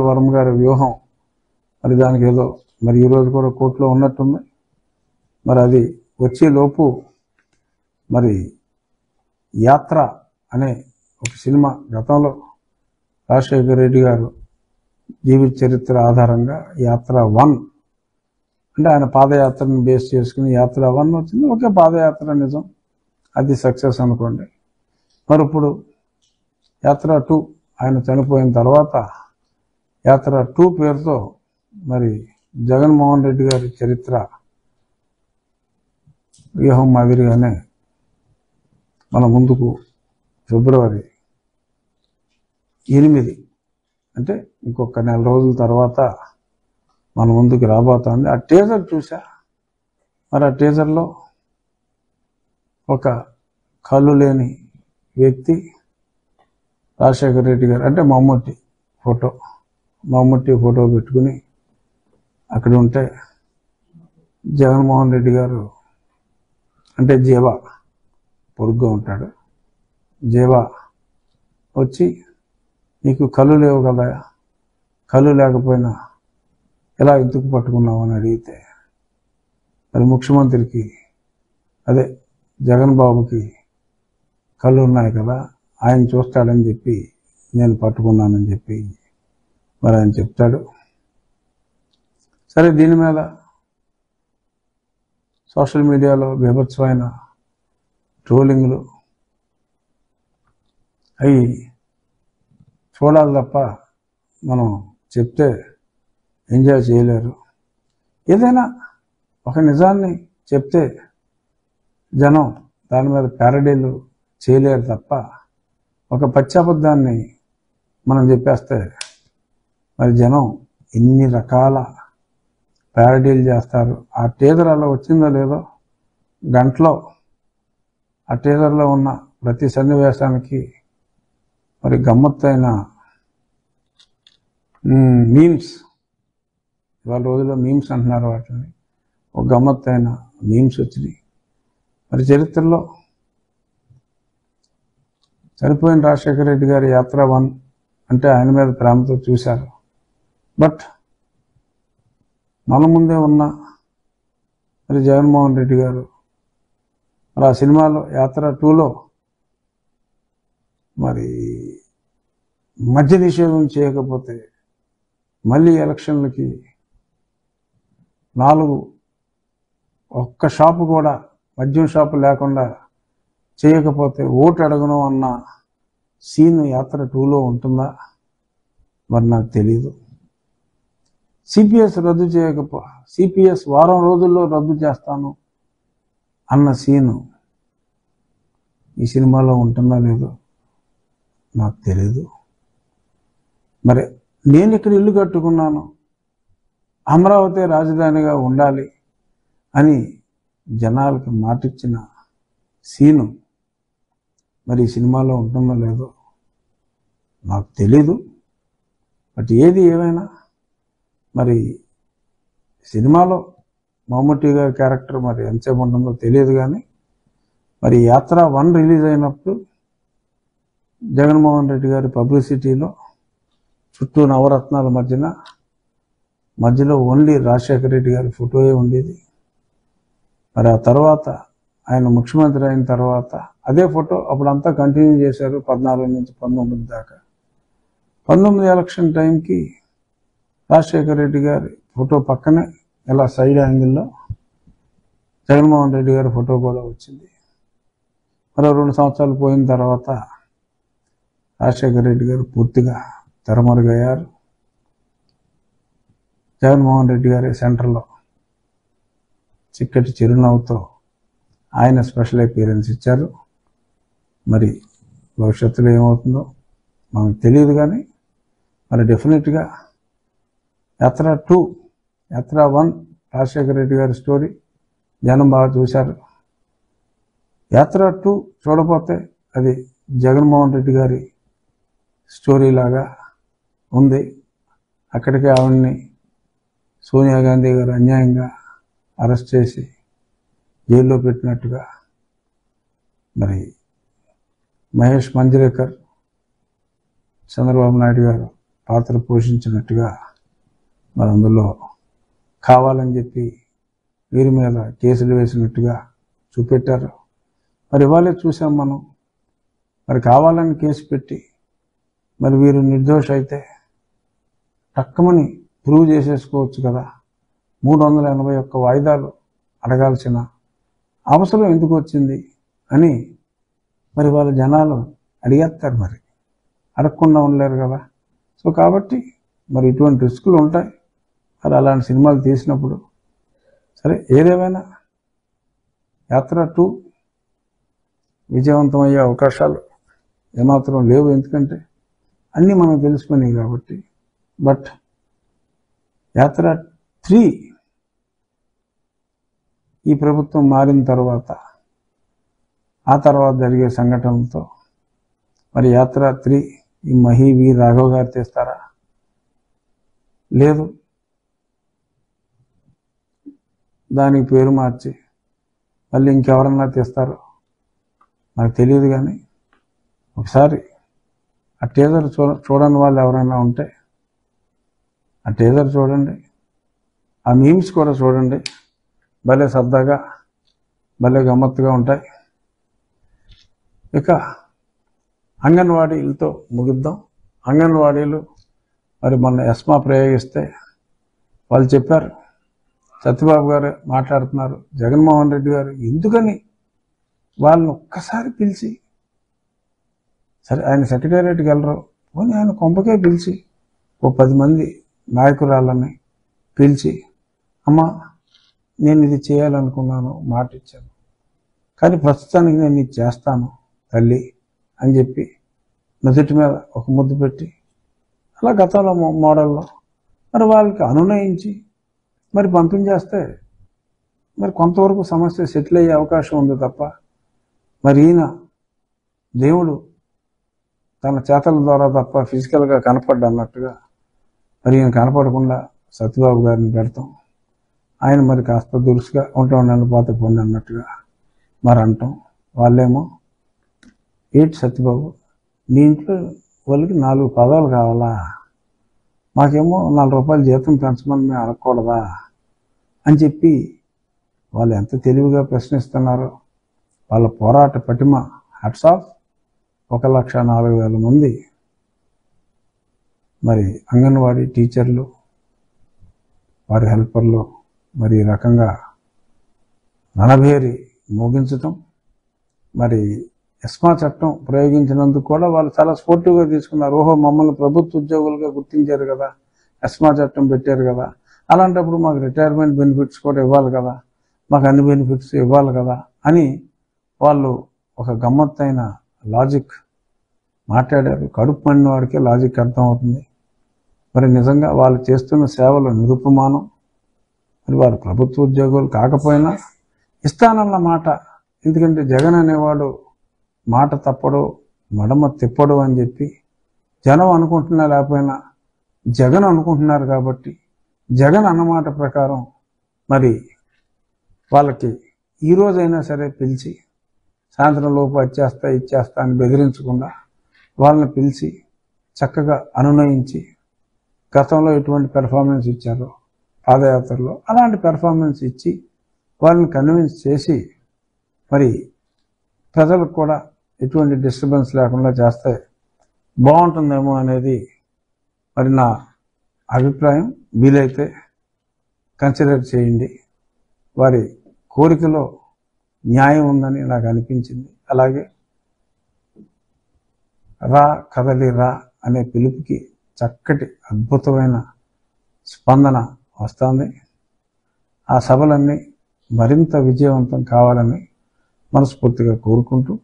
వర్మ గారి వ్యూహం మరి దానికి ఏదో మరి ఈరోజు కూడా కోర్టులో ఉన్నట్టుంది. మరి అది వచ్చేలోపు మరి యాత్ర అనే ఒక సినిమా గతంలో రాజశేఖర రెడ్డి గారు జీవిత చరిత్ర ఆధారంగా యాత్ర 1 అంటే ఆయన పాదయాత్రను బేస్ చేసుకుని యాత్ర 1 వచ్చింది. ఒకే పాదయాత్ర నిజం, అది సక్సెస్ అనుకోండి. మరి ఇప్పుడు యాత్ర 2 ఆయన చనిపోయిన తర్వాత యాత్ర 2 పేరుతో మరి జగన్మోహన్ రెడ్డి గారి చరిత్ర వ్యూహం మాదిరిగానే మన ముందుకు ఫిబ్రవరి 8 అంటే ఇంకొక నెల రోజుల తర్వాత మన ముందుకు రాబోతోంది. ఆ టీజర్ చూసా. మరి ఆ టీజర్లో ఒక కళ్ళు లేని వ్యక్తి రాజశేఖర రెడ్డి గారు అంటే మమ్మూటి ఫోటో పెట్టుకుని అక్కడ ఉంటే జగన్మోహన్ రెడ్డి గారు అంటే జీవా పొరుగ్గా ఉంటాడు. జీవా వచ్చి నీకు కళ్ళు లేవు కదా, కళ్ళు లేకపోయినా ఎలా ఎందుకు పట్టుకున్నావు అని అడిగితే మరి ముఖ్యమంత్రికి అదే జగన్ బాబుకి కళ్ళు ఉన్నాయి కదా, ఆయన చూస్తాడని చెప్పి నేను పట్టుకున్నానని చెప్పి మరి ఆయన చెప్తాడు. సరే, దీని మీద సోషల్ మీడియాలో బీభత్సమైన ట్రోలింగ్లు అవి చూడాలి తప్ప మనం చెప్తే ఎంజాయ్ చేయలేరు. ఏదైనా ఒక నిజాన్ని చెప్తే జనం దాని మీద ప్యారడీలు చేయలేరు తప్ప ఒక పచ్చాబద్ధాన్ని మనం చెప్పేస్తే మరి జనం ఎన్ని రకాల ప్యారడీలు చేస్తారు. ఆ టీజర్ అలా వచ్చిందో లేదో గంటలో ఆ టీజర్లో ఉన్న ప్రతి సన్నివేశానికి మరి గమ్మత్తైన మీమ్స్, ఇవాళ రోజుల్లో మీమ్స్ అంటున్నారు వాటిని, ఒక గమ్మత్తైన మీమ్స్ వచ్చినాయి. మరి చరిత్రలో చనిపోయిన రాజశేఖర రెడ్డి గారి యాత్ర 1 అంటే ఆయన మీద ప్రేమతో చూశారు. బట్ మన ముందే ఉన్న మరి జగన్మోహన్ రెడ్డి గారు మరి ఆ సినిమాలో యాత్ర 2లో మరి మద్య నిషేధం చేయకపోతే మళ్ళీ ఎలక్షన్లకి 4 ఒక్క షాపు కూడా మద్యం షాపు లేకుండా చేయకపోతే ఓటు అడగను అన్న సీన్ యాత్ర 2లో ఉంటుందా మరి నాకు తెలీదు. సిపిఎస్ రద్దు సిపిఎస్ వారం రోజుల్లో రద్దు చేస్తాను అన్న సీను ఈ సినిమాలో ఉంటుందా లేదో నాకు తెలీదు. మరి నేను ఇక్కడ ఇల్లు కట్టుకున్నాను, అమరావతి రాజధానిగా ఉండాలి అని జనాలకి మాటిచ్చిన సీను మరి ఈ సినిమాలో ఉంటుందో లేదో నాకు తెలీదు. బట్ ఏది ఏమైనా మరి సినిమాలో మమ్మూటి గారి క్యారెక్టర్ మరి ఎంతసేపు ఉంటుందో తెలియదు. కానీ మరి యాత్ర 1 రిలీజ్ అయినప్పుడు జగన్మోహన్ రెడ్డి గారి పబ్లిసిటీలో చుట్టూ నవరత్నాల మధ్యలో ఓన్లీ రాజశేఖర రెడ్డి గారి ఫోటోయే ఉండేది. మరి ఆ తర్వాత ఆయన ముఖ్యమంత్రి అయిన తర్వాత అదే ఫోటో అప్పుడంతా కంటిన్యూ చేశారు 14 నుంచి 19 దాకా. 19 ఎలక్షన్ టైంకి రాజశేఖర రెడ్డి గారి ఫోటో పక్కనే ఇలా సైడ్ యాంగిల్లో జగన్మోహన్ రెడ్డి గారి ఫోటో కూడా వచ్చింది. మరో 2 సంవత్సరాలు పోయిన తర్వాత రాజశేఖర రెడ్డి గారు పూర్తిగా తెరమరుగయ్యారు. జగన్మోహన్ రెడ్డి గారి సెంటర్లో చిక్కటి చిరునవ్వుతో ఆయన స్పెషల్ అపీరెన్స్ ఇచ్చారు. మరి భవిష్యత్తులో ఏమవుతుందో మనకు తెలియదు. కానీ మరి డెఫినెట్గా యాత్ర 2, యాత్ర 1 రాజశేఖర రెడ్డి గారి స్టోరీ జనం బాగా చూశారు. యాత్ర 2 చూడపోతే అది జగన్మోహన్ రెడ్డి గారి స్టోరీ లాగా ఉంది. అక్కడికి ఆవిడ్ని సోనియా గాంధీ గారు అన్యాయంగా అరెస్ట్ చేసి జైల్లో పెట్టినట్టుగా మరి మహేష్ మంజ్రేకర్ చంద్రబాబు నాయుడు గారు పాత్ర పోషించినట్టుగా మరి అందులో కావాలని చెప్పి వీరి మీద కేసులు వేసినట్టుగా చూపెట్టారు. మరి ఇవాళే చూసాం మనం. మరి కావాలని కేసు పెట్టి మరి వీరు నిర్దోష అయితే టక్కమని ప్రూవ్ చేసేసుకోవచ్చు కదా. 381 వాయిదాలు అడగాల్సిన అవసరం ఎందుకు వచ్చింది అని మరి వాళ్ళ జనాలు అడిగేస్తారు. మరి అడగకుండా ఉండలేరు కదా. సో కాబట్టి మరి ఇటువంటి రిస్కులు ఉంటాయి. మరి అలాంటి సినిమాలు తీసినప్పుడు సరే, ఏదేమైనా యాత్ర 2 విజయవంతమయ్యే అవకాశాలు ఏమాత్రం లేవు. ఎందుకంటే అన్నీ మనకు తెలిసిపోయినాయి కాబట్టి. బట్ యాత్ర 3 ఈ ప్రభుత్వం మారిన తర్వాత ఆ తర్వాత జరిగే సంఘటనలతో మరి యాత్ర 3 ఈ మహి వి రాఘవ్ గారు తీస్తారా, లేదు దానికి పేరు మార్చి మళ్ళీ ఇంకెవరన్నా తీస్తారో నాకు తెలియదు. కానీ ఒకసారి ఆ టీజర్ చూడని వాళ్ళు ఎవరైనా ఉంటే ఆ టీజర్ చూడండి, ఆ మీమ్స్ కూడా చూడండి. భలే సరదాగా భలే గమ్మత్తుగా ఉంటాయి. ఇక అంగన్వాడీలతో ముగిద్దాం. అంగన్వాడీలు మరి మొన్న ఎస్మా ప్రయోగిస్తే వాళ్ళు చెప్పారు, సత్యబాబు గారు మాట్లాడుతున్నారు, జగన్మోహన్ రెడ్డి గారు ఎందుకని వాళ్ళని ఒక్కసారి పిలిచి, సరే ఆయన సెక్రటేరియట్కి వెళ్ళరు, పోనీ ఆయన కొంపకే పిలిచి ఓ 10 మంది నాయకురాళ్ళని పిలిచి, అమ్మ నేను ఇది చేయాలనుకున్నాను, మాట ఇచ్చాను, కానీ ప్రస్తుతానికి నేను ఇది చేస్తాను తల్లి అని చెప్పి నుదుటి మీద ఒక ముద్దు పెట్టి, అలా గతంలో మోడల్లో మరి వాళ్ళకి అనునయించి మరి పంపించేస్తే మరి కొంతవరకు సమస్య సెటిల్ అయ్యే అవకాశం ఉంది తప్ప, మరి ఈయన దేవుడు తన చేతల ద్వారా తప్ప ఫిజికల్గా కనపడ్డా అన్నట్టుగా మరి ఈయన కనపడకుండా సత్యబాబు గారిని పెడతాం, ఆయన మరి కాస్త దురుసుగా ఉంటాం పోతే పొండి అన్నట్టుగా మరి అంటాం. వాళ్ళేమో ఏంటి సత్యబాబు నీ ఇంట్లో వాళ్ళకి 4 పదాలు కావాలా, మాకేమో 4 రూపాయలు జీతం పెంచమని మేము అడగకూడదా అని చెప్పి వాళ్ళు ఎంత తెలివిగా ప్రశ్నిస్తున్నారో. వాళ్ళ పోరాట పటిమ హ్యాట్స్ ఆఫ్. 1,04,000 మంది మరి అంగన్వాడీ టీచర్లు వారి హెల్పర్లు మరి ఈ రకంగా రణభేరి మోగించటం, మరి ఎస్మా చట్టం ప్రయోగించినందుకు కూడా వాళ్ళు చాలా స్పోర్టివ్గా తీసుకున్నారు. ఓహో మమ్మల్ని ప్రభుత్వ ఉద్యోగులుగా గుర్తించారు కదా, ఎస్మా చట్టం పెట్టారు కదా, అలాంటప్పుడు మాకు రిటైర్మెంట్ బెనిఫిట్స్ కూడా ఇవ్వాలి కదా, మాకు అన్ని బెనిఫిట్స్ ఇవ్వాలి కదా అని వాళ్ళు ఒక గమ్మత్తైన లాజిక్ మాట్లాడారు. కడుపు మండిన వాడికే లాజిక్ అర్థమవుతుంది. మరి నిజంగా వాళ్ళు చేస్తున్న సేవలు నిరుపమానం. మరి వారు ప్రభుత్వ ఉద్యోగులు కాకపోయినా ఇస్తానన్న మాట, ఎందుకంటే జగన్ అనేవాడు మాట తప్పడు మడమ తిప్పడు అని చెప్పి జనం అనుకుంటున్నా లేకపోయినా జగన్ అనుకుంటున్నారు కాబట్టి జగన్ అన్నమాట ప్రకారం మరి వాళ్ళకి ఈరోజైనా సరే పిలిచి సాయంత్రం లోపు ఇచ్చేస్తా అని బెదిరించకుండా వాళ్ళని పిలిచి చక్కగా అనునయించి గతంలో ఎటువంటి పెర్ఫార్మెన్స్ ఇచ్చారో పాదయాత్రలో అలాంటి పెర్ఫార్మెన్స్ ఇచ్చి వాళ్ళని కన్విన్స్ చేసి మరి ప్రజలకు కూడా ఎటువంటి డిస్టర్బెన్స్ లేకుండా చేస్తే బాగుంటుందేమో అనేది మరి నా అభిప్రాయం. వీలైతే కన్సిడర్ చేయండి. వారి కోరికలో న్యాయం ఉందని నాకు అనిపించింది. అలాగే రా కదలి రా అనే పిలుపుకి చక్కటి అద్భుతమైన స్పందన వస్తుంది. ఆ సభలన్నీ మరింత విజయవంతం కావాలని మనస్ఫూర్తిగా కోరుకుంటూ